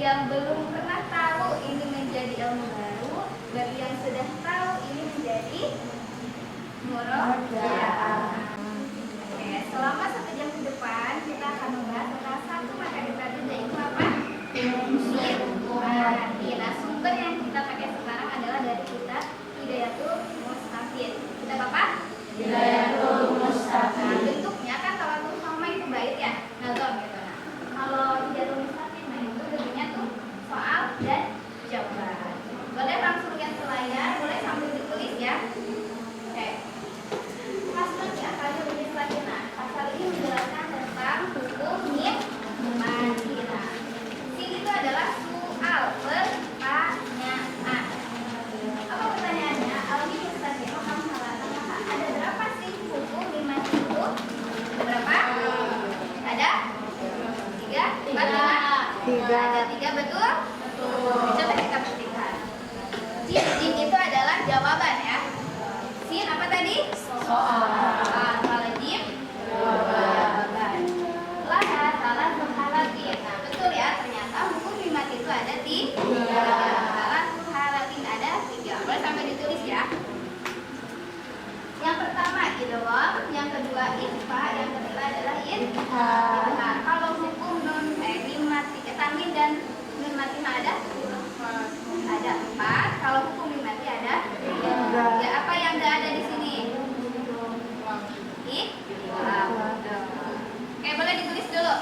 yang belum pernah tahu ini menjadi ilmu baru, bagi yang sudah tahu ini menjadi murajaah. Oke, selama 1 jam ke depan kita akan membahas tentang satu materi tadi, yaitu apa? Mati. Nah, sumber yang kita pakai sekarang adalah dari kitab Hidayatul Mustafid. Kitab apa? Hidayatul Mustafid. Nah, bentuknya kan kalau tuh sama itu bait ya, nazam gitu. Nah, kalau Hidayatul Mustafid, nah itu bentuknya tuh soal dan jawaban. Boleh langsung lihat ke layar, boleh sambil ditulis ya. Oke. Pasalnya kali lebih selanjutnya. Nah, pasal ini menjelaskan tentang hukum mati. Nah, sini itu adalah soal pertanyaan. Apa pertanyaannya? Alwi Ustazah kamu salah. Ada berapa sih hukum mati itu? Berapa? Ada? 3? 4, 5? Ada 3, betul? Coba kita buktikan. Jim itu adalah jawaban ya. Sin apa tadi? Soal. Kalau Jim? Jawaban. Laha salah suhalatin. Nah betul ya, ternyata hukum mati itu ada 3. Salah suhalatin ada 3. Boleh sampai ditulis ya. Yang pertama idgham, yang kedua ikhfa, yang ketiga adalah idgham. Kalau hukum mati tanwin dan nun mati ada 4. Kalau hukum mati ada 3. Ya, apa yang enggak ada di sini? Ikhfa. Oke, boleh ditulis dulu.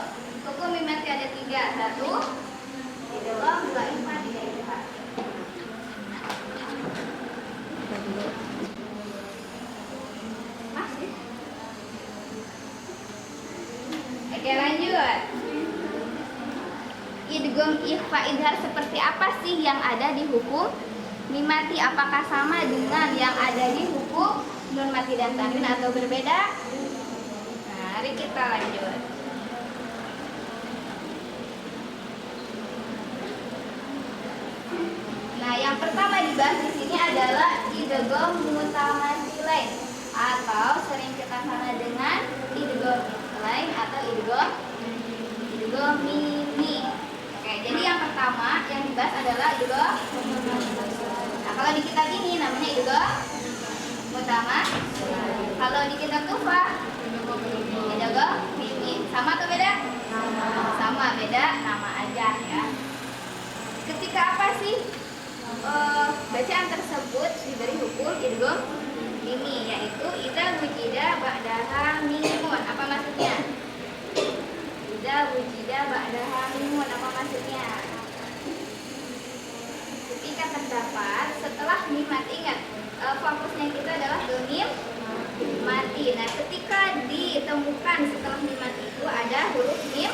Hukum mati ada 3. 1 idgham, 2 ikhfa, 3 idgham. Masih? Oke, lanjut. Idgham, ikhfa, idhar seperti apa sih yang ada di hukum mim mati? Apakah sama dengan yang ada di hukum nun mati dan tanwin atau berbeda? Nah, mari kita lanjut. Nah, yang pertama dibahas di sini adalah idgham mutamatsilain atau sering kita sama dengan idgham lain atau idgham mini. Oke, jadi yang pertama yang dibahas adalah idgham. Nah, kalau di kitab ini namanya idgham mutamatsilain. Kalau di kitab Tuhfah idgham mini. Sama atau beda? Sama, beda nama aja ya. Ketika apa sih bacaan tersebut diberi hukum idgham mini, yaitu idza wujida ba'daha mimun. Apa maksudnya? Idza wujida ba'daha mimun, apa maksudnya? Ketika terdapat setelah mim mati, ingat fokusnya kita adalah ke mim mati. Nah, ketika ditemukan setelah mim mati itu ada huruf mim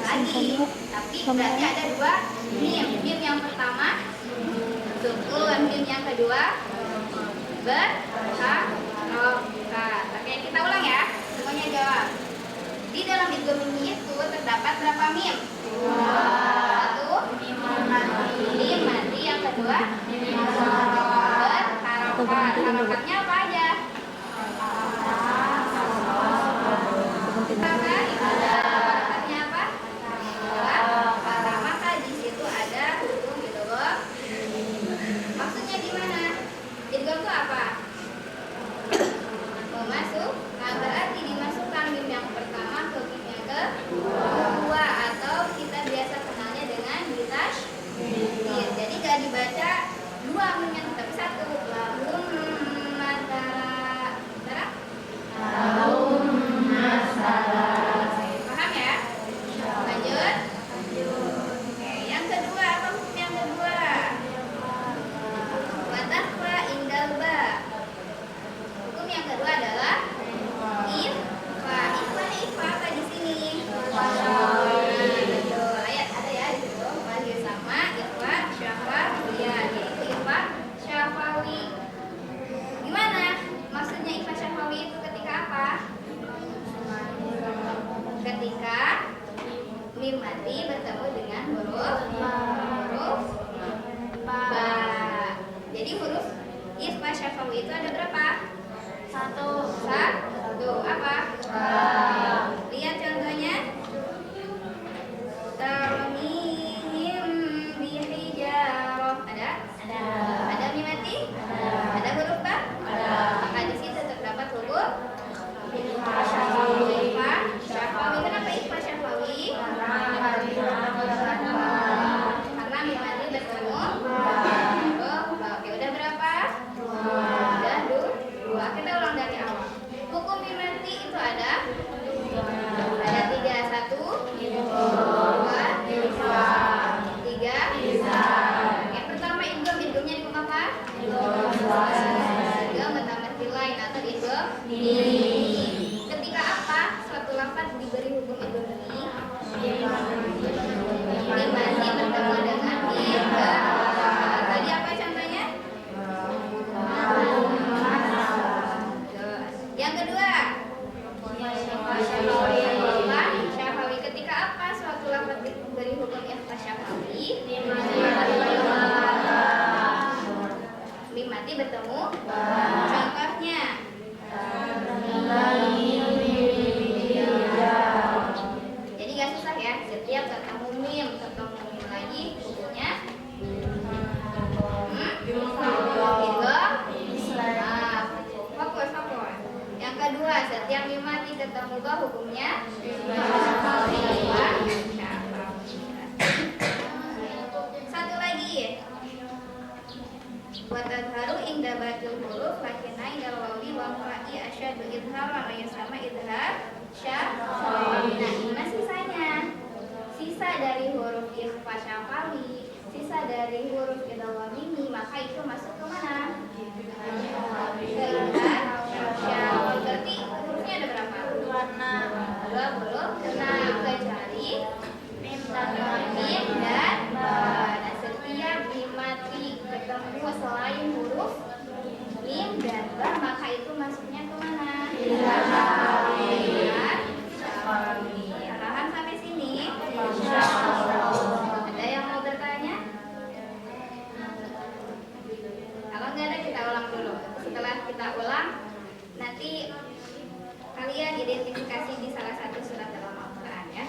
lagi, tapi berarti ada 2 mim. Mim yang pertama sukun, mim yang kedua berharokat. Oke, kita ulang ya, semuanya jawab. Di dalam idgham mini itu terdapat berapa mim? 1 mim mati, yang kedua berharokat. Harokatnya apa aja? Harokatnya apa? Maka di situ ada hukum idgham. Maksudnya gimana? Idgham itu apa? Memasuk, nah berarti dimasukkan mim yang pertama ke mim yang kedua, atau kita biasa kenalnya dengan bitasydid. Jadi gak dibaca 2 mimnya, tapi 1. Lahum matara. Paham ya? Lanjut. Oke, yang kedua, apa hukum yang kedua? Watahwa indal ba. Hukum yang kedua adalah ikhfa. Ikhfa apa di sini? Betul. Ayat ada ya di situ. Masih sama ikhfa syafawiyah, yaitu ikhfa syafawi. Gimana? Maksudnya ikhfa syafawi itu ketika apa? Ketika mim mati bertemu dengan huruf ba. Jadi huruf ikhfa syafawi itu ada berapa? 1. Apa? Lihat contohnya. dari awal. Hukum mimati itu ada tiga. Satu, dua, tiga. Yang pertama idgham. Idghamnya di apa? Idgham mutamatil lain atau idgham mimi. Ketika apa suatu lafaz diberi hukum idgham mimi? Mimati bertemu dengan idgham. Tadi apa contohnya? Yang kedua, syafawi. Ketika apa suatu lafaz diberi hukum ikhfa syafawi? Mimati bertemu. Contohnya, jadi gak susah ya. Setiap ketemu mim lagi hukumnya fokus. Yang kedua, setiap mimati ketemu ba hukumnya satu lagi. Wa tadharu inda batil huruf lakinna indal wawi wal fa'i asyadu idhar wa la yasama idhar syafawi. Nah, ini sisanya. Sisa dari huruf ikhfa syafawi, sisa dari huruf idgham mimi, maka itu masuk ke mana? Ke idhar syafawi. Berarti hurufnya ada berapa? 26 kecuali mim dan ba. Nah, setiap mimati ketemu selain huruf mim dan ba, maka itu masuknya ke mana? Idhar syafawi. Paham sampai sini? Ada yang mau bertanya? Kalau nggak ada, kita ulang dulu. Setelah kita ulang, nanti kalian identifikasi di salah satu surat dalam Al-Quran ya.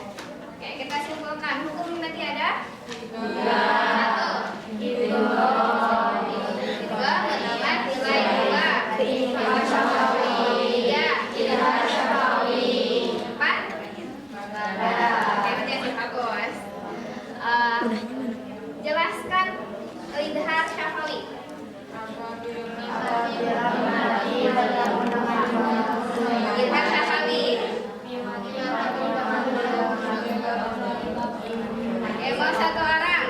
Oke, kita simpulkan. Hukum berarti ada? Satu. Idgham mutamatil lain. Dua. Tiga. Idhar syafawi. Empat. Oke, berarti bagus. Jelaskan idhar syafawi. Idhar syafawi. Oke, mau satu orang.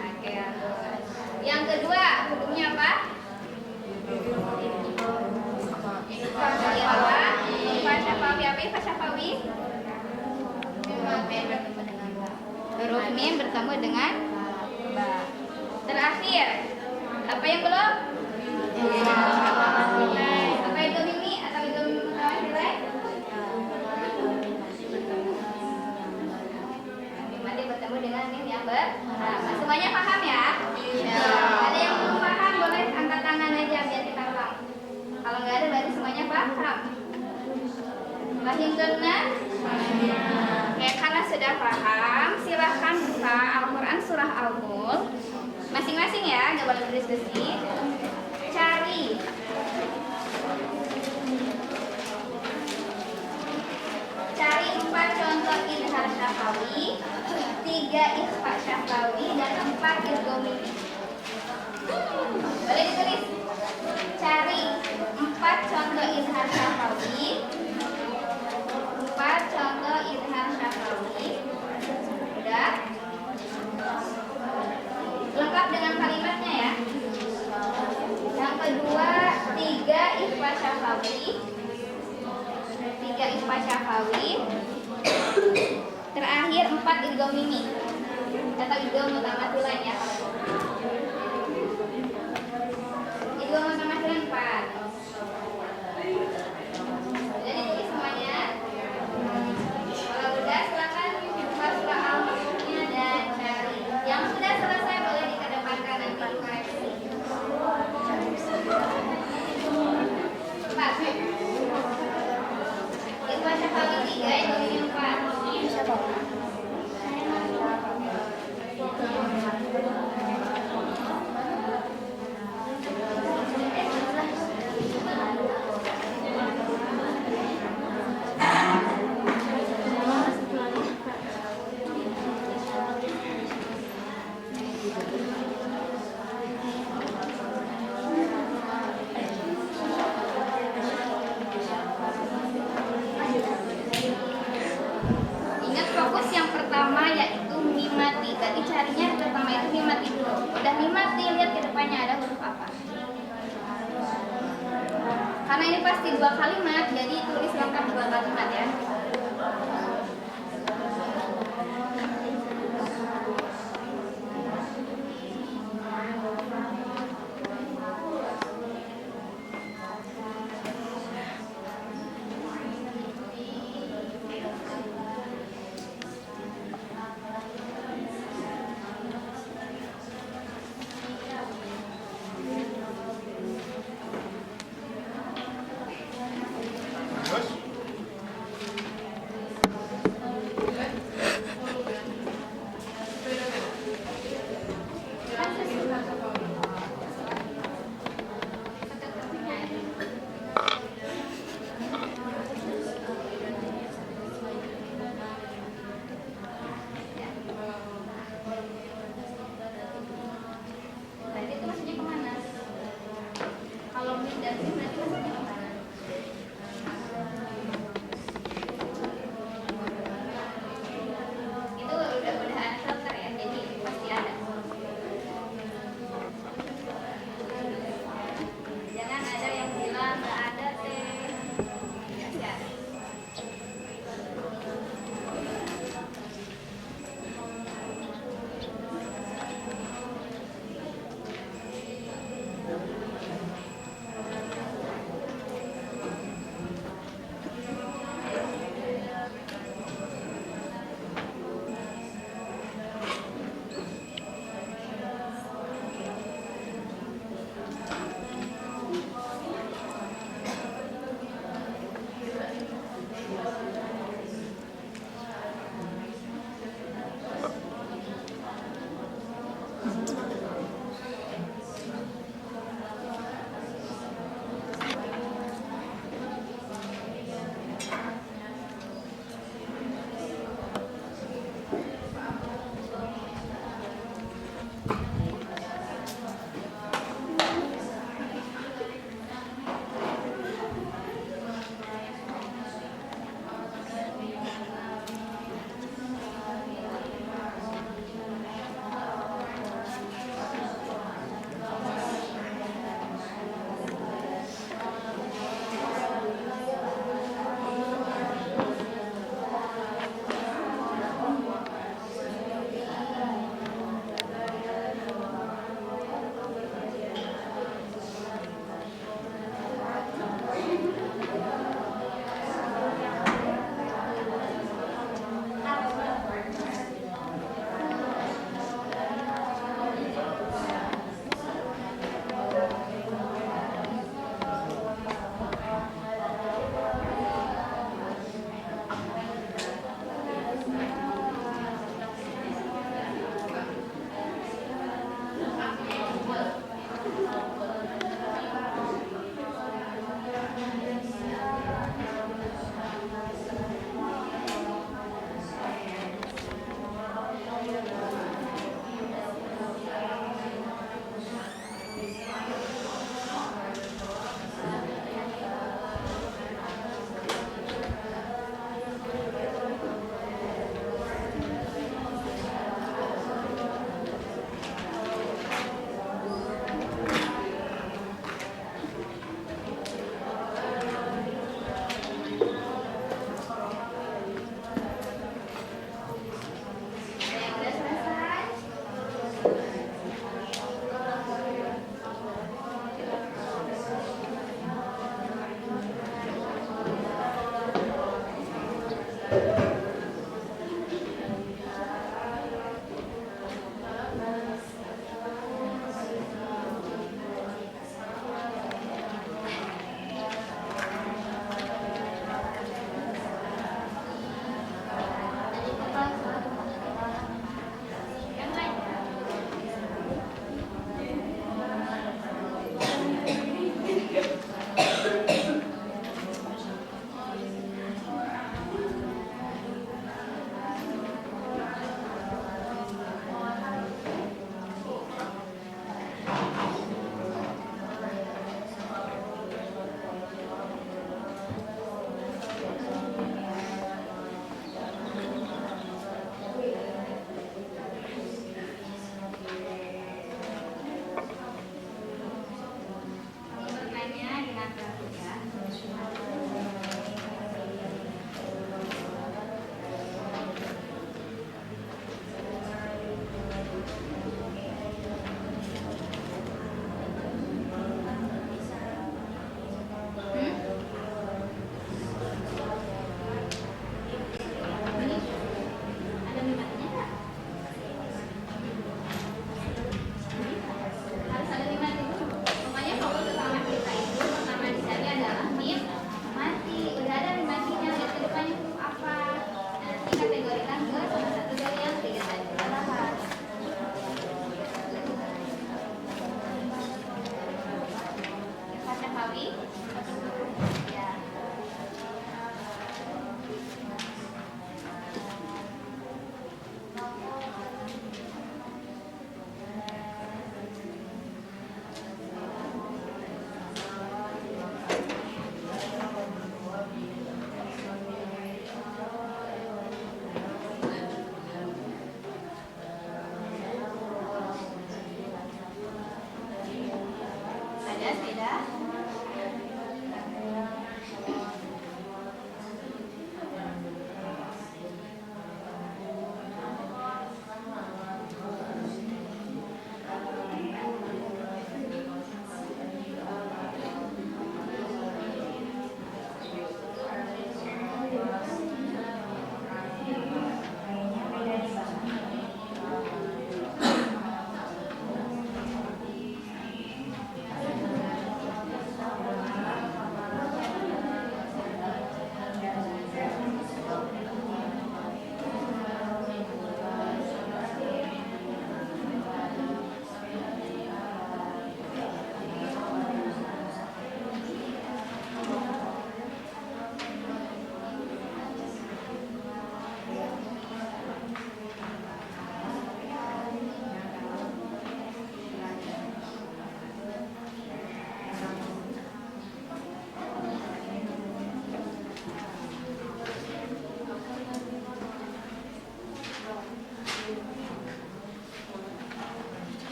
Oke. Yang kedua, hukumnya apa? Ikhfa syafawi. Apa ikhfa syafawi? Huruf mim bertemu dengan ba. Terakhir, apa yang belum? Apa itu mimi atau itu mutamatil? Mimati bertemu dengan mim yang bertemu. Semuanya paham ya? Ada yang belum paham boleh angkat tangan aja biar kita ulang. Kalau nggak ada berarti semuanya paham. Paham benar? Ya, karena sudah paham, silahkan buka Al-Quran surah Al-Mulk masing-masing ya, nggak boleh berdiskusi. Cari 4 contoh idhar syafawi, 3 ikhfa syafawi, dan 4 idgham mimi. Boleh ditulis. Cari 4 contoh idhar syafawi, 4 contoh idhar syafawi. Udah lengkap dengan kalimatnya ya. Yang kedua, 3 ikhfa syafawi, 3 ikhfa syafawi. Terakhir 4 idgham mimi atau idgham mutamatil ya. Idgham mutamatil 4. Jadi tulis semuanya. Kalau udah silakan buka surah Al-Mulknya dan cari. Yang sudah selesai boleh dikedepankan nanti dikoreksi. 4. Ikhfa syafawi 3, idgham mimi 4. Karena ini pasti 2 kalimat, jadi tulis lengkap 2 kalimat ya. Terus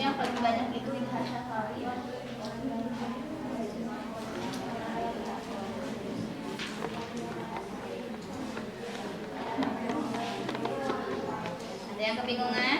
yang paling banyak itu Idhar Syafawi. Ada yang kebingungan?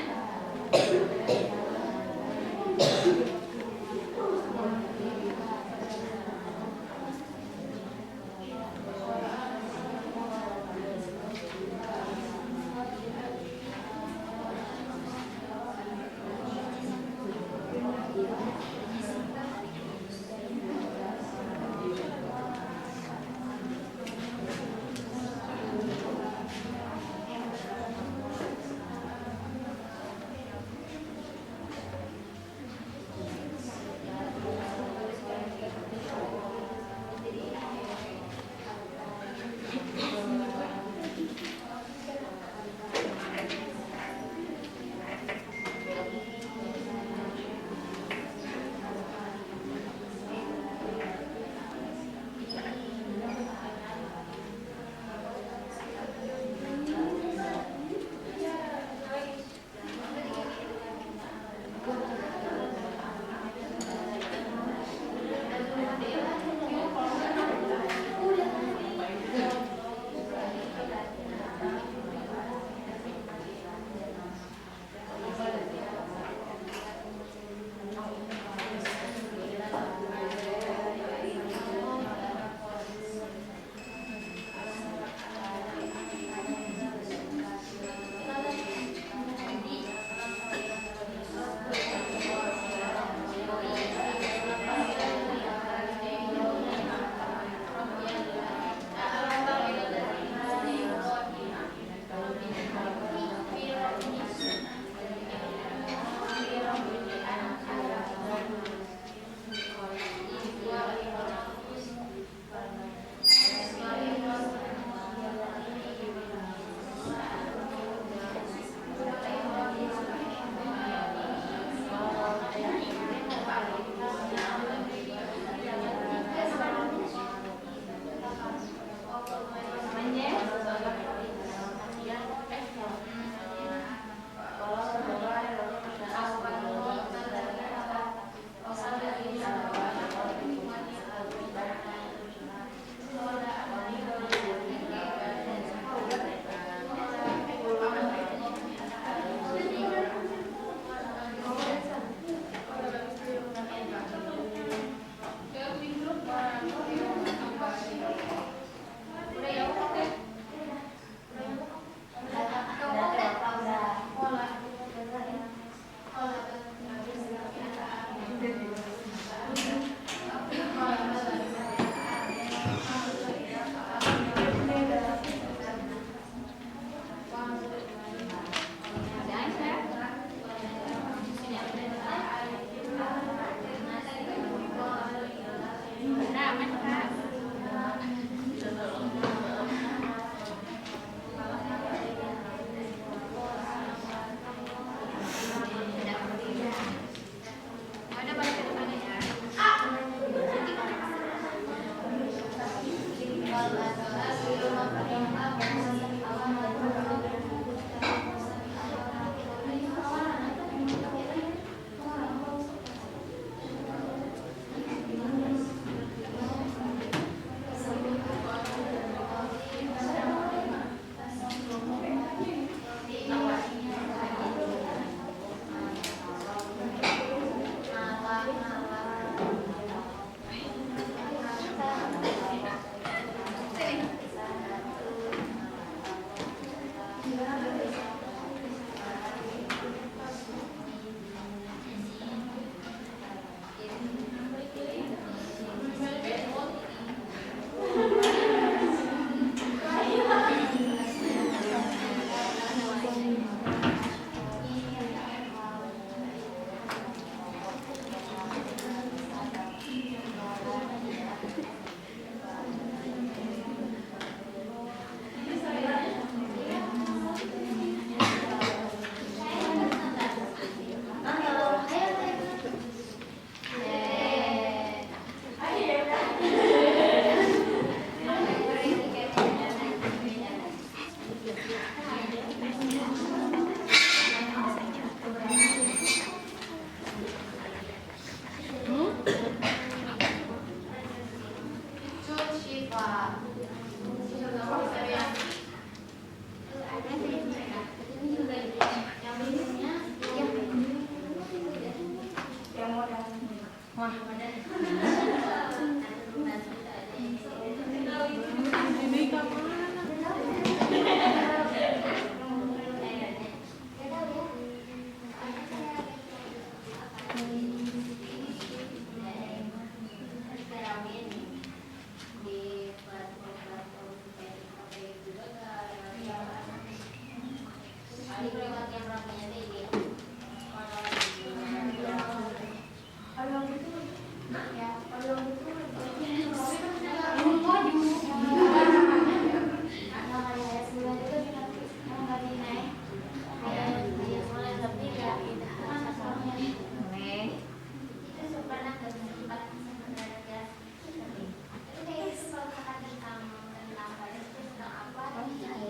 Wah.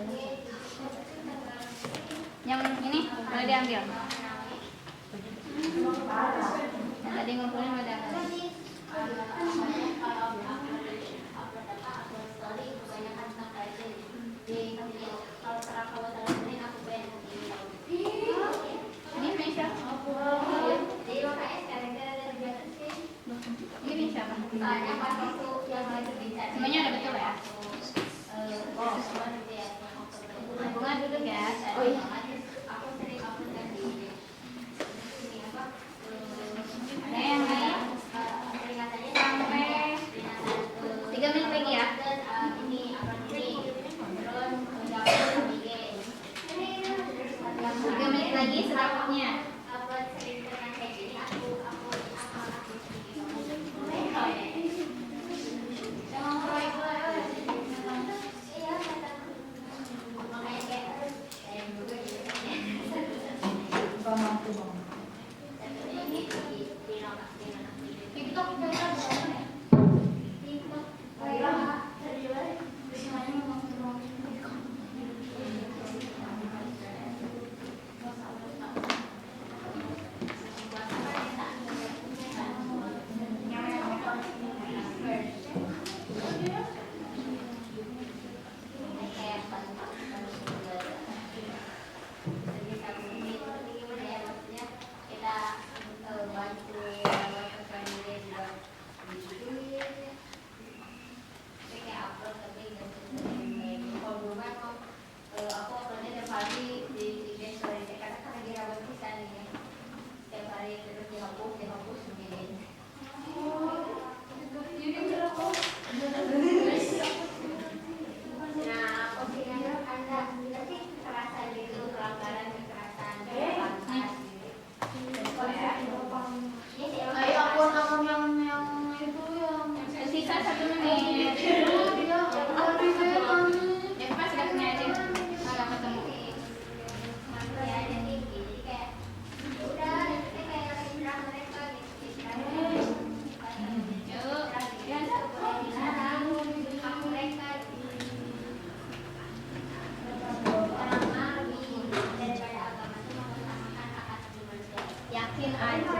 Ini yang ini boleh diambil. Yang tadi ngumpulin boleh diambil. Ini Mesya. Ini siapa? Semuanya ada betul ya? Bunga duduk ya. Oh iya. Ada yang lain? Sampai 3 menit lagi ya. 3 menit lagi selanjutnya. Sisa 1 menit. Ya pas sudah punya aja. Kalau ketemu. Yakin aja.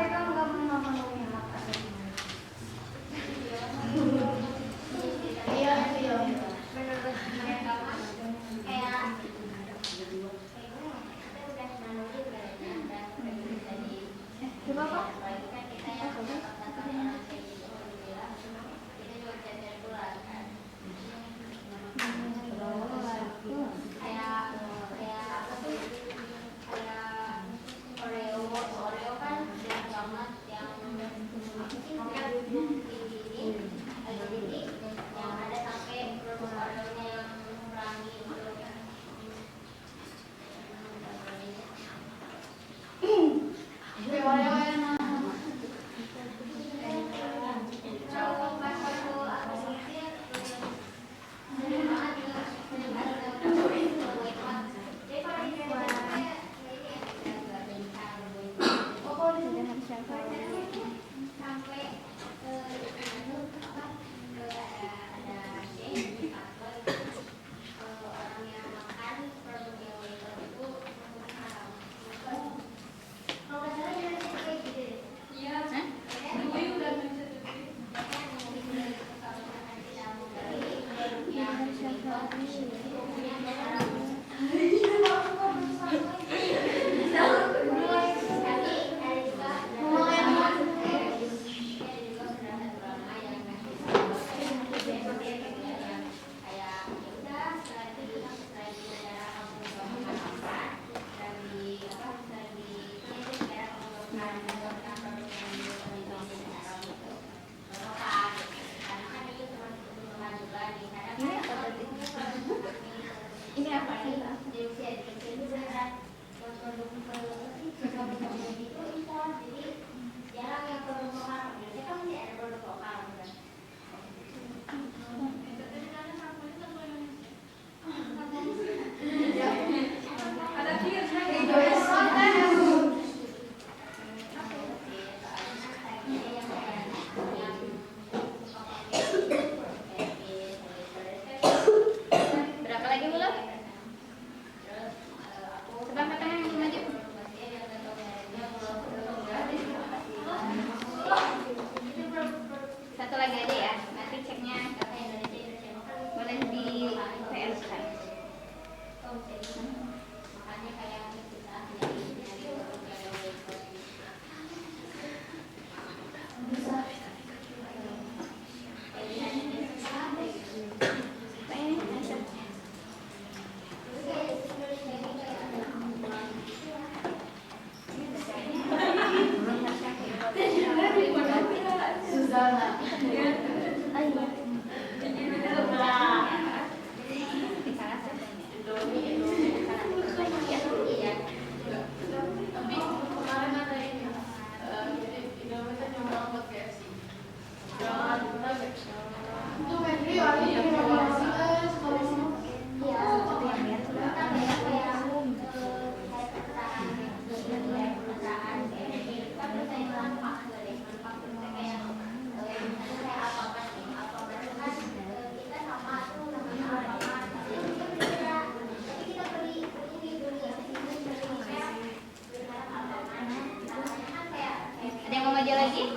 aja lagi.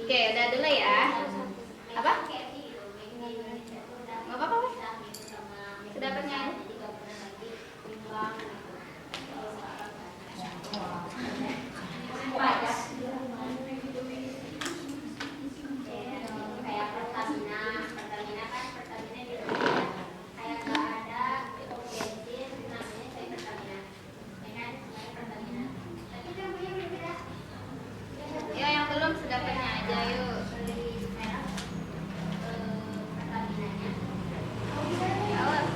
Oke, udah dulu ya. Apa? Nggak apa-apa, Wes. Sedapatnya aja. Kayak Pertamina kan Pertamina di Indonesia kayak nggak ada bensin namanya saya Pertamina, ya kan semuanya Pertamina. Tapi kan punya berbeda. Ya, yang belum sedapatnya aja yuk. Pertaminanya. Awas.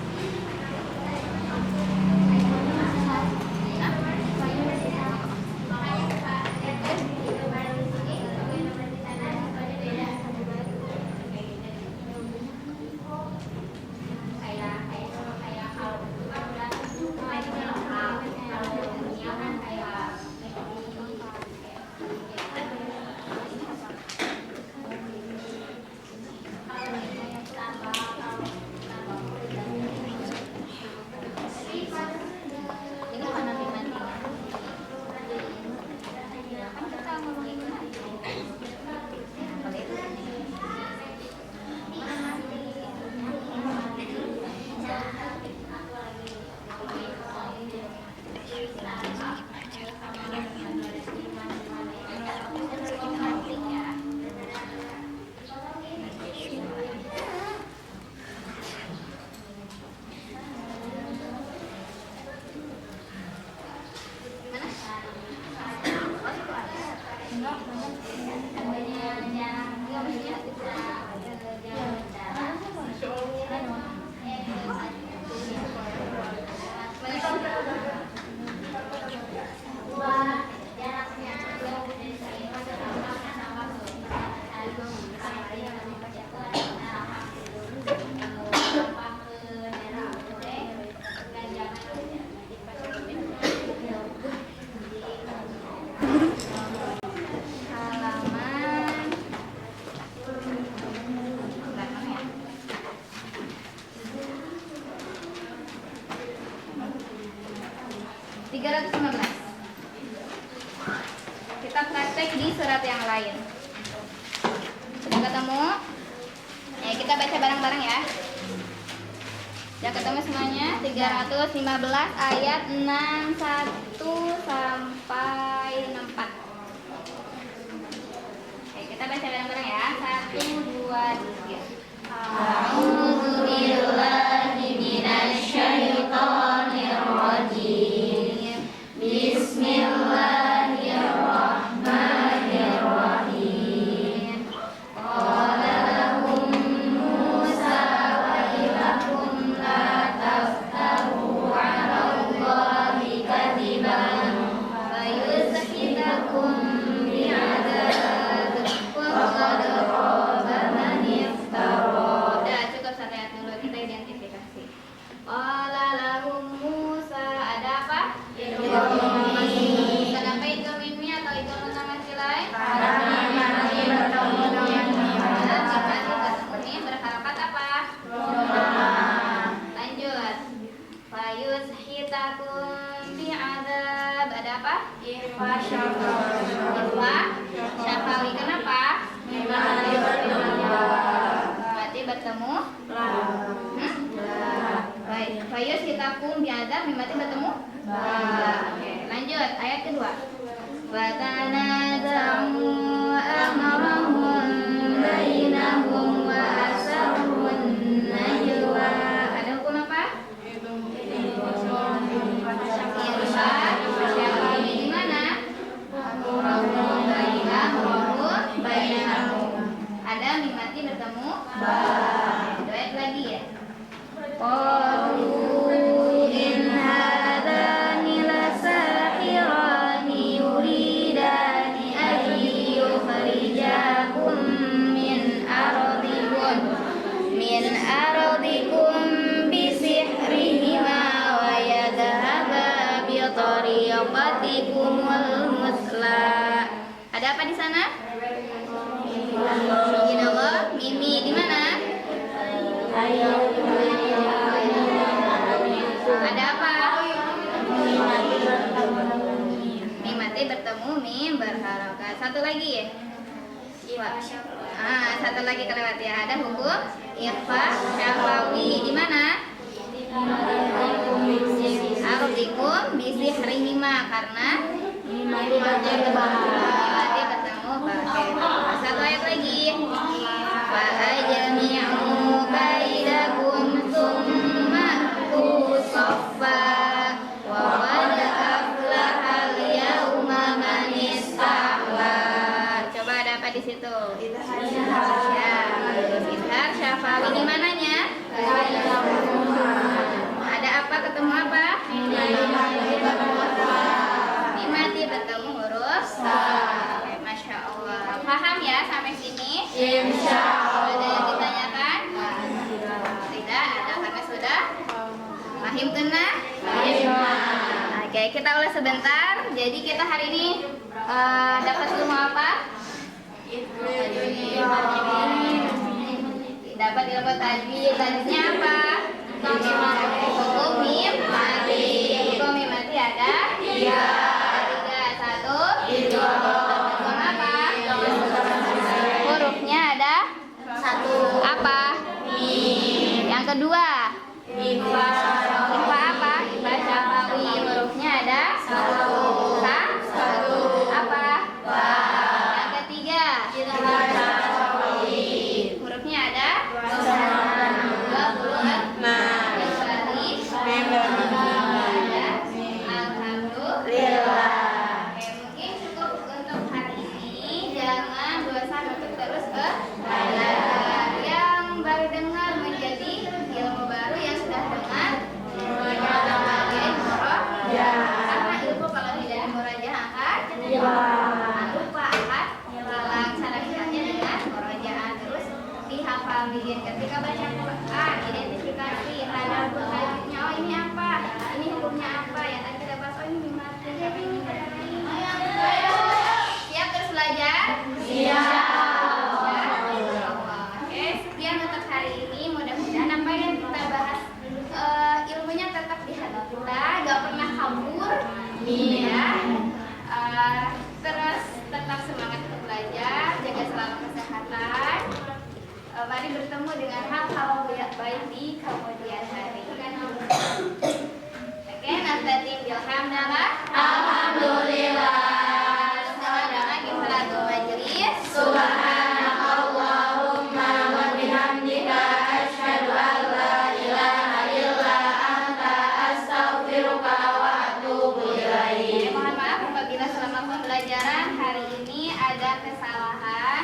Ini mana mimatinya? Kan kita ngomongin halaman berapa ya? 315. Kita praktek di surat yang lain. Sudah ketemu? Ya, kita baca bareng-bareng ya. Sudah ketemu semuanya? 315 ayat 61 sampai 64. Oke, kita baca bareng-bareng ya. 1, 2, 3. A'udzu billahi minasyaitonir rajim. Bismillahirrahmanirrahim. Qala lahum Musa wailakum la taftaru 'ala Allahi kadiban fayuzhidakum bi'adzab wa qad khaba man iftara. Udah cukup satu ayat dulu, kita identifikasi. Qala lahum Musa, ada apa? Kenapa itu mimi atau itu masih lain? Mimati bertemu dengan Ini berharakat apa? Lanjut. Fayuzhitakum bi'adzab, ada apa? Ikhfa syafawi, kenapa? Berarti bertemu. Baik. Fayuzhitakum bi'adzab, berarti bertemu. Oke, lanjut ayat kedua. Fatanaza'u amrahum bainahum wa asarrun najwa. Ada hukum apa? Siapa di mana? Bainahum. Ada mimati bertemu. Dua ayat lagi ya. Qalu in hadani lasahirani yuridani an yukhrijakum min ardikum bisihrihima wa yadhhaba bi tariqatikumul musla. Ada apa di sana? Allah, mimi di mana? Ada apa? mim berharokat. Satu lagi. Satu lagi kelewat ya. Ada hukum ikhfa syafawi di mana? Artikum bisihrihima karena mimati ketemu pakai. Satu ayat lagi. Fa ajmi'u kaidakum tsumma tusaffa wa qad aflahal yauma man istahla. Coba ada apa di situ? Ya, izhar syafawi di mananya? Ada apa ketemu apa? Mimati bertemu huruf sa. Masya Allah. Paham ya sampai sini? Insya Allah. Ada yang ditanyakan? Tidak ada karena sudah paham kena? Oke, kita ulas sebentar. Jadi kita hari ini dapat ilmu apa? Dapat ilmu tajwid. Tajwidnya apa? Hukum mim mati. Hukum mim mati ada 3. 1, 2. Hukum apa? Hurufnya ada 1. Apa? Yang kedua. Ikhfa apa? Ikhfa syafawi. Hurufnya ada 1. Apa? Yang ketiga. Hurufnya ada 26. Alhamdulillah. Oke, mungkin cukup untuk hari ini. Jangan bosan untuk terus belajar. Yang baru dengar menjadi ilmu baru, yang sudah dengar sebagai murajaah. Karena ilmu kalau tidak dimurajaah akan lupa, akan hilang. Cara hilangnya dengan murajaah terus dihafalin. Ketika baca Quran, identifikasi tanda tajwidnya. Oh, ini apa? Ini hukumnya apa? Yang tadi kita bahas. Oh, ini mimati. Siap terus belajar? Siap. Oke, sekian untuk hari ini. Mudah-mudahan apa yang kita bahas ilmunya tetap di hati kita, gak pernah kabur. Ya. Terus tetap semangat untuk belajar, jaga selalu kesehatan. Mari bertemu dengan hal-hal baik di kemudian hari. Oke, nastatim bilhamdalillah. Alhamdulillah. Selamat lagi salatul majlis. Subhanakallahumma wa bihamdika asyhadu an la ilaha illa anta astaghfiruka wa atubu ilaik. Mohon maaf apabila selama pembelajaran hari ini ada kesalahan.